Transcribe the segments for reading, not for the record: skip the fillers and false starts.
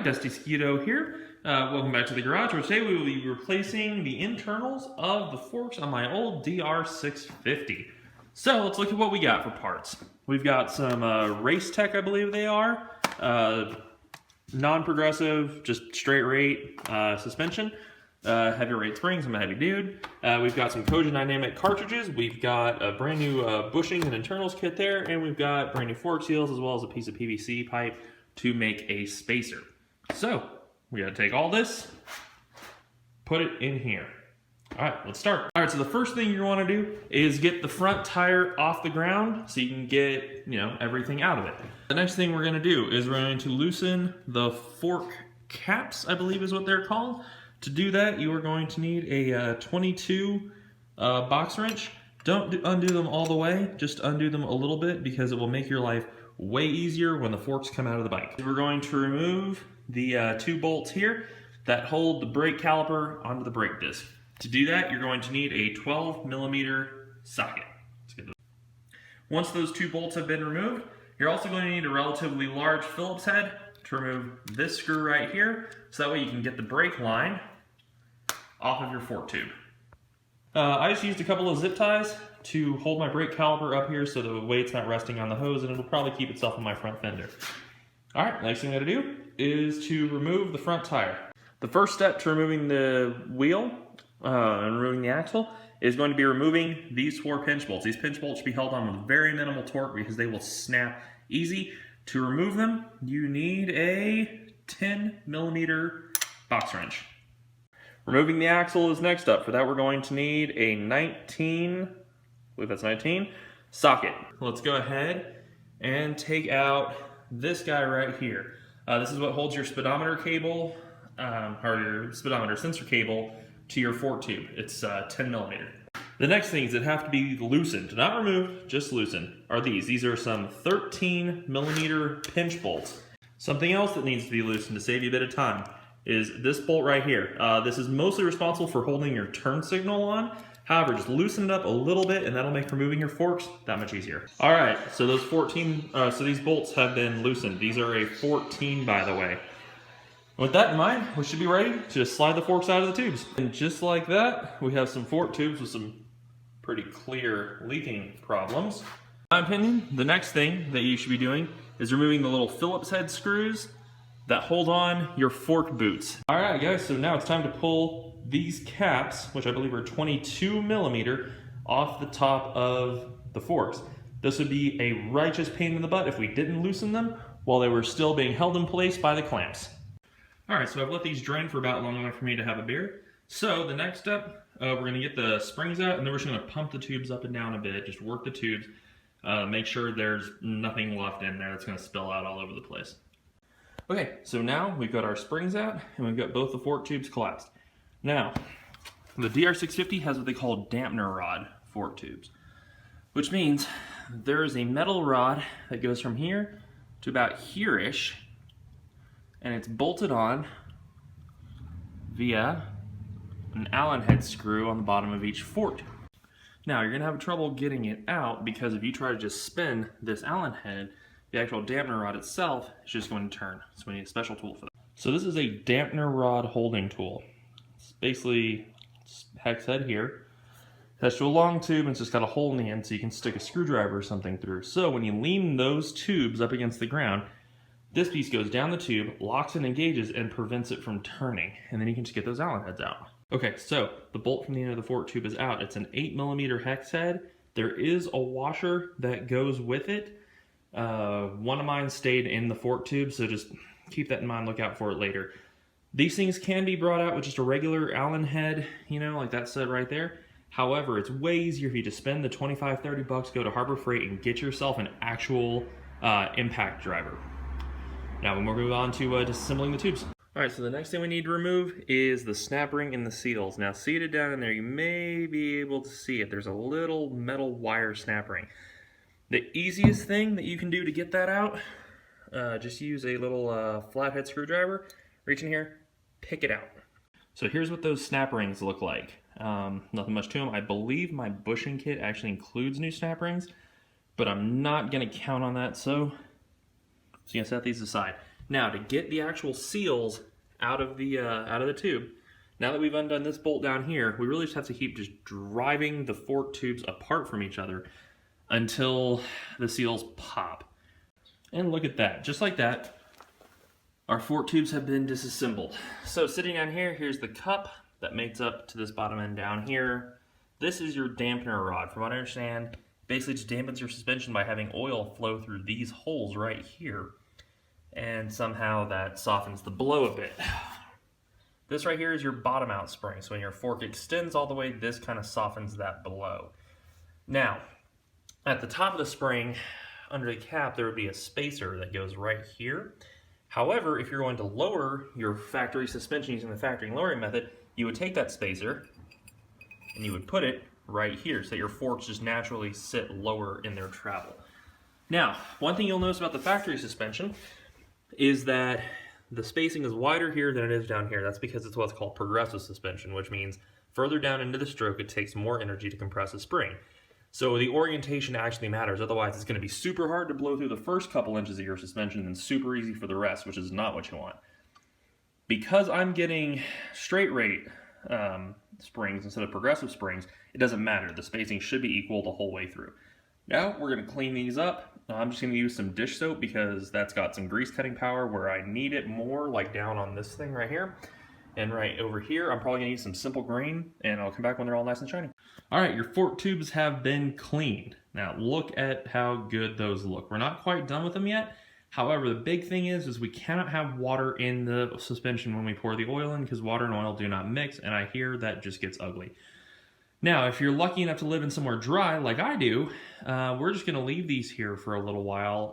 Alright, Dusty Skeeto here. Welcome back to the garage, where today we will be replacing the internals of the forks on my old DR650. So let's look at what we got for parts. We've got some Race Tech, I believe they are, non-progressive, just straight rate suspension, heavy rate springs. I'm a heavy dude. We've got some Cogent Dynamic cartridges. We've got a brand new bushings and internals kit there, and we've got brand new fork seals as well as a piece of PVC pipe to make a spacer. So we gotta take all this, put it in here. All right, let's start. All right, so the first thing you wanna do is get the front tire off the ground so you can get, everything out of it. The next thing we're gonna do is we're going to loosen the fork caps, I believe is what they're called. To do that, you are going to need a 22 box wrench. Don't undo them all the way, just undo them a little bit because it will make your life way easier when the forks come out of the bike. We're going to remove the two bolts here that hold the brake caliper onto the brake disc. To do that, you're going to need a 12mm socket. Once those two bolts have been removed, you're also going to need a relatively large Phillips head to remove this screw right here, so that way you can get the brake line off of your fork tube. I just used a couple of zip ties to hold my brake caliper up here so the weight's not resting on the hose, and it'll probably keep itself on my front fender. All right, next thing I gotta do is to remove the front tire. The first step to removing the wheel and removing the axle is going to be removing these four pinch bolts. These pinch bolts should be held on with very minimal torque because they will snap easy. To remove them, you need a 10mm box wrench. Removing the axle is next up. For that, we're going to need a 19 socket. Let's go ahead and take out this guy right here. This is what holds your speedometer cable, or your speedometer sensor cable to your fork tube. It's 10mm. The next things that have to be loosened, not removed, just loosened, are these. These are some 13mm pinch bolts. Something else that needs to be loosened to save you a bit of time is this bolt right here. This is mostly responsible for holding your turn signal on. However, just loosen it up a little bit and that'll make removing your forks that much easier. All right, so those so these bolts have been loosened. These are a 14, by the way. With that in mind, we should be ready to just slide the forks out of the tubes. And just like that, we have some fork tubes with some pretty clear leaking problems. In my opinion, the next thing that you should be doing is removing the little Phillips head screws that hold on your fork boots. All right, guys, so now it's time to pull these caps, which I believe are 22mm, off the top of the forks. This would be a righteous pain in the butt if we didn't loosen them while they were still being held in place by the clamps. All right, so I've let these drain for about long enough for me to have a beer. So the next step, we're gonna get the springs out, and then we're just gonna pump the tubes up and down a bit, just work the tubes, make sure there's nothing left in there that's gonna spill out all over the place. Okay, so now we've got our springs out and we've got both the fork tubes collapsed. Now, the DR650 has what they call dampener rod fork tubes, which means there is a metal rod that goes from here to about here-ish, and it's bolted on via an Allen head screw on the bottom of each fork tube. Now, you're gonna have trouble getting it out because if you try to just spin this Allen head, the actual dampener rod itself is just going to turn. So we need a special tool for that. So this is a dampener rod holding tool. It's basically hex head here. Attached to a long tube, and it's just got a hole in the end so you can stick a screwdriver or something through. So when you lean those tubes up against the ground, this piece goes down the tube, locks and engages, and prevents it from turning. And then you can just get those Allen heads out. Okay, so the bolt from the end of the fork tube is out. It's an 8mm hex head. There is a washer that goes with it. One of mine stayed in the fork tube, so just keep that in mind, look out for it later. These things can be brought out with just a regular Allen head, like that said right there. However, it's way easier if you just spend the 25-30 bucks, go to Harbor Freight and get yourself an actual impact driver. Now we'll move on to disassembling the tubes. All right, so the next thing we need to remove is the snap ring and the seals. Now seated down in there, you may be able to see it. There's a little metal wire snap ring. The easiest thing that you can do to get that out, just use a little flathead screwdriver, reach in here, pick it out. So here's what those snap rings look like. Nothing much to them. I believe my bushing kit actually includes new snap rings, but I'm not gonna count on that, so you're gonna set these aside. Now to get the actual seals out of the tube, now that we've undone this bolt down here, we really just have to keep just driving the fork tubes apart from each other until the seals pop. And look at that, just like that, our fork tubes have been disassembled. So sitting down here, here's the cup that mates up to this bottom end down here. This is your dampener rod. From what I understand, basically just dampens your suspension by having oil flow through these holes right here. And somehow that softens the blow a bit. This right here is your bottom out spring. So when your fork extends all the way, this kind of softens that blow. Now, at the top of the spring, under the cap, there would be a spacer that goes right here. However, if you're going to lower your factory suspension using the factory lowering method, you would take that spacer and you would put it right here so that your forks just naturally sit lower in their travel. Now, one thing you'll notice about the factory suspension is that the spacing is wider here than it is down here. That's because it's what's called progressive suspension, which means further down into the stroke, it takes more energy to compress a spring. So the orientation actually matters. Otherwise, it's going to be super hard to blow through the first couple inches of your suspension and super easy for the rest, which is not what you want. Because I'm getting straight rate springs instead of progressive springs, it doesn't matter. The spacing should be equal the whole way through. Now we're going to clean these up. I'm just going to use some dish soap because that's got some grease cutting power where I need it more, like down on this thing right here. And right over here, I'm probably going to use some simple green, and I'll come back when they're all nice and shiny. All right, your fork tubes have been cleaned. Now look at how good those look. We're not quite done with them yet. However, the big thing is we cannot have water in the suspension when we pour the oil in because water and oil do not mix, and I hear that just gets ugly. Now, if you're lucky enough to live in somewhere dry, like I do, we're just going to leave these here for a little while.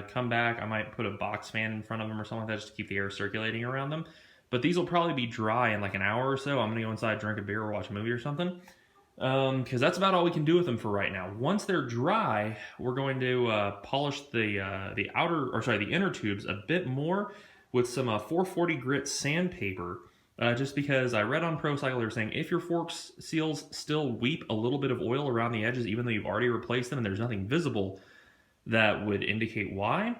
Come back, I might put a box fan in front of them or something like that just to keep the air circulating around them. But these will probably be dry in like an hour or so. I'm going to go inside, drink a beer, or watch a movie or something. Because that's about all we can do with them for right now. Once they're dry, we're going to polish the inner tubes a bit more with some 440 grit sandpaper. Just because I read on ProCycle, they're saying if your fork seals still weep a little bit of oil around the edges, even though you've already replaced them and there's nothing visible that would indicate why,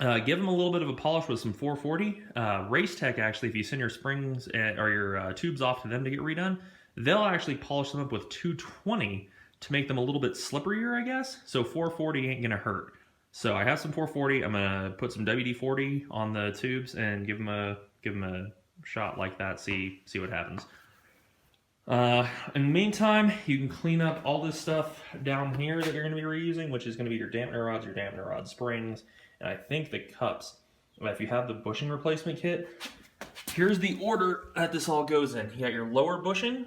give them a little bit of a polish with some 440. Racetech, actually, if you send your springs or your tubes off to them to get redone, they'll actually polish them up with 220 to make them a little bit slipperier, I guess. So 440 ain't gonna hurt. So I have some 440. I'm gonna put some WD-40 on the tubes and give them a shot like that, see what happens. In the meantime, you can clean up all this stuff down here that you're going to be reusing, which is going to be your dampener rods, your dampener rod springs, and I think the cups. If you have the bushing replacement kit, here's the order that this all goes in. You got your lower bushing,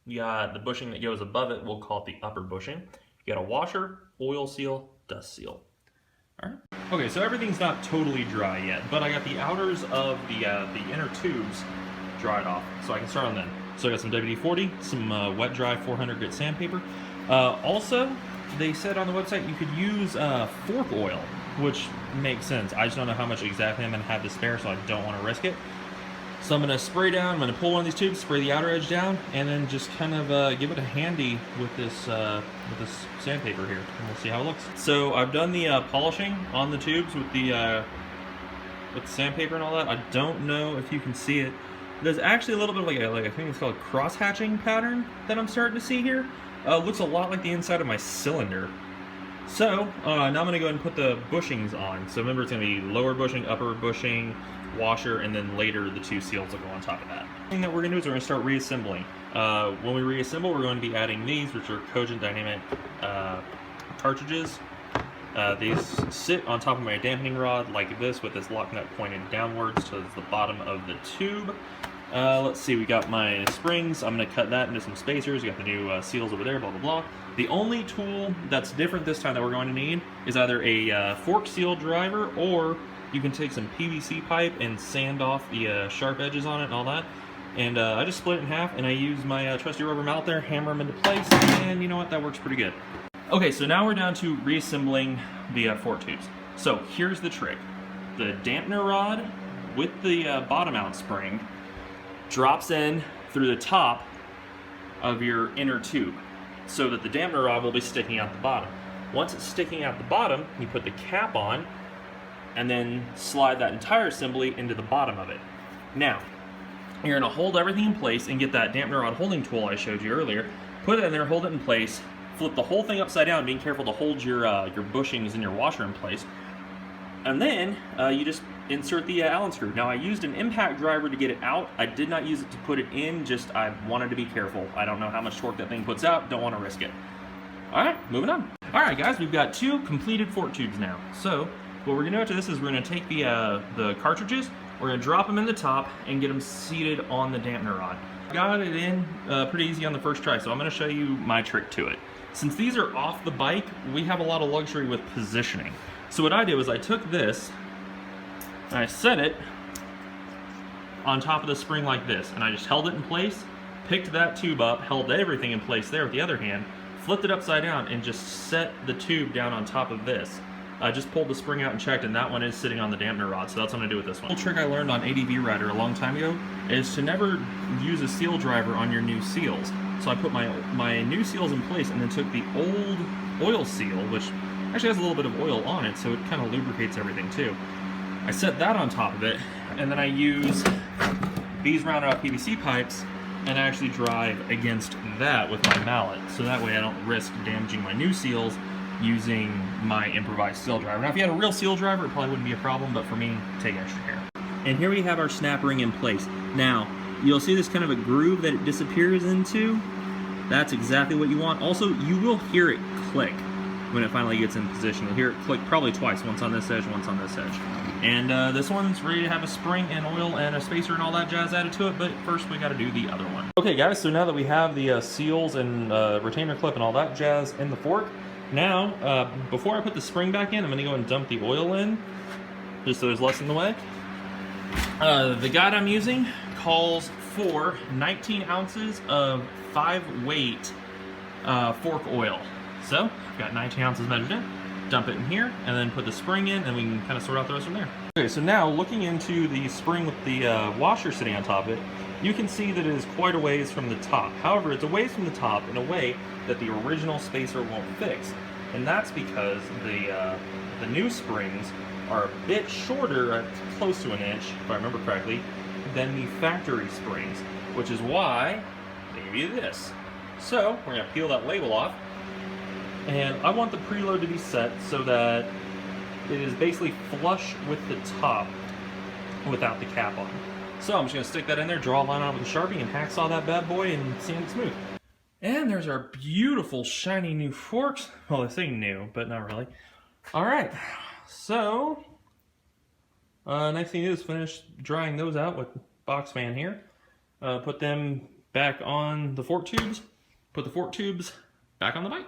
you got the bushing that goes above it, we'll call it the upper bushing. You got a washer, oil seal, dust seal. Alright. Okay, so everything's not totally dry yet, but I got the outers of the inner tubes dried off, so I can start on them. So I got some WD-40, some wet dry 400 grit sandpaper. Also, they said on the website you could use fork oil, which makes sense. I just don't know how much exactly I'm going to have to spare, so I don't want to risk it. So I'm going to spray down, I'm going to pull one of these tubes, spray the outer edge down, and then just kind of give it a handy with this sandpaper here, and we'll see how it looks. So I've done the polishing on the tubes with the sandpaper and all that. I don't know if you can see it. There's actually a little bit of like I think it's called a cross-hatching pattern that I'm starting to see here. Looks a lot like the inside of my cylinder. So now I'm going to go ahead and put the bushings on. So remember, it's going to be lower bushing, upper bushing, washer, and then later the two seals will go on top of that. The thing that we're going to do is we're going to start reassembling. When we reassemble, we're going to be adding these, which are Cogent Dynamic cartridges. These sit on top of my dampening rod like this, with this lock nut pointed downwards towards the bottom of the tube. Let's see, we got my springs. I'm going to cut that into some spacers. We got the new seals over there, blah, blah, blah. The only tool that's different this time that we're going to need is either a fork seal driver, or you can take some PVC pipe and sand off the sharp edges on it and all that. And I just split it in half, and I use my trusty rubber mallet there, hammer them into place, and you know what, that works pretty good. Okay, so now we're down to reassembling the fork tubes. So here's the trick. The dampener rod with the bottom out spring drops in through the top of your inner tube, so that the dampener rod will be sticking out the bottom. Once it's sticking out the bottom, you put the cap on, and then slide that entire assembly into the bottom of it. Now, you're going to hold everything in place and get that dampener rod holding tool I showed you earlier, put it in there, hold it in place, flip the whole thing upside down, being careful to hold your bushings and your washer in place, and then you just insert the Allen screw. Now I used an impact driver to get it out. I did not use it to put it in, just I wanted to be careful. I don't know how much torque that thing puts out, don't want to risk it. Alright, moving on. Alright guys, we've got 2 completed fork tubes now. So, what we're going to do after this is we're going to take the cartridges, we're going to drop them in the top and get them seated on the dampener rod. Got it in pretty easy on the first try, so I'm going to show you my trick to it. Since these are off the bike, we have a lot of luxury with positioning. So what I did was I took this and I set it on top of the spring like this, and I just held it in place, picked that tube up, held everything in place there with the other hand, flipped it upside down, and just set the tube down on top of this. I just pulled the spring out and checked, and that one is sitting on the dampener rod, so that's what I'm going to do with this one. The trick I learned on ADV Rider a long time ago is to never use a seal driver on your new seals. So I put my new seals in place and then took the old oil seal, which actually has a little bit of oil on it, so it kind of lubricates everything too. I set that on top of it, and then I use these rounded out PVC pipes and I actually drive against that with my mallet, so that way I don't risk damaging my new seals using my improvised seal driver. Now if you had a real seal driver, it probably wouldn't be a problem, but for me, take extra care. And here we have our snap ring in place. Now, you'll see this kind of a groove that it disappears into. That's exactly what you want. Also, you will hear it click when it finally gets in position. You'll hear it click probably twice, once on this edge, once on this edge. And this one's ready to have a spring and oil and a spacer and all that jazz added to it, but first we gotta do the other one. Okay guys, so now that we have the seals and retainer clip and all that jazz in the fork, now, before I put the spring back in, I'm gonna go and dump the oil in, just so there's less in the way. The guide I'm using calls for 19 ounces of 5-weight fork oil. So, I've got 19 ounces measured in, dump it in here, and then put the spring in, and we can kind of sort out the rest from there. Okay, so now looking into the spring with the washer sitting on top of it, you can see that it is quite a ways from the top. However, it's a ways from the top in a way that the original spacer won't fix. And that's because the new springs are a bit shorter, close to an inch, if I remember correctly, than the factory springs, which is why they give you this. So, we're going to peel that label off, and I want the preload to be set so that it is basically flush with the top without the cap on. So I'm just going to stick that in there, draw a line on it with a Sharpie, and hacksaw that bad boy and sand it smooth. And there's our beautiful shiny new forks. Well, they say new, but not really. Alright, so next thing to do is finish drying those out with box fan here. Put them back on the fork tubes, put the fork tubes back on the bike.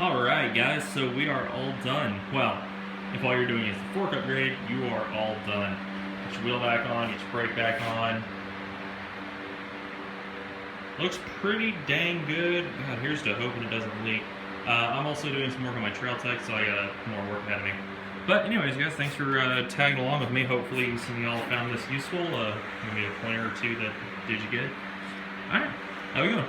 Alright guys, so we are all done. Well, if all you're doing is the fork upgrade, you are all done. Get your wheel back on, get your brake back on. Looks pretty dang good. God, here's to hoping it doesn't leak. I'm also doing some work on my trail tech, so I got more work ahead of me. But anyways, guys, thanks for tagging along with me. Hopefully some of y'all found this useful. Maybe a pointer or two that did you good. Alright, how we going?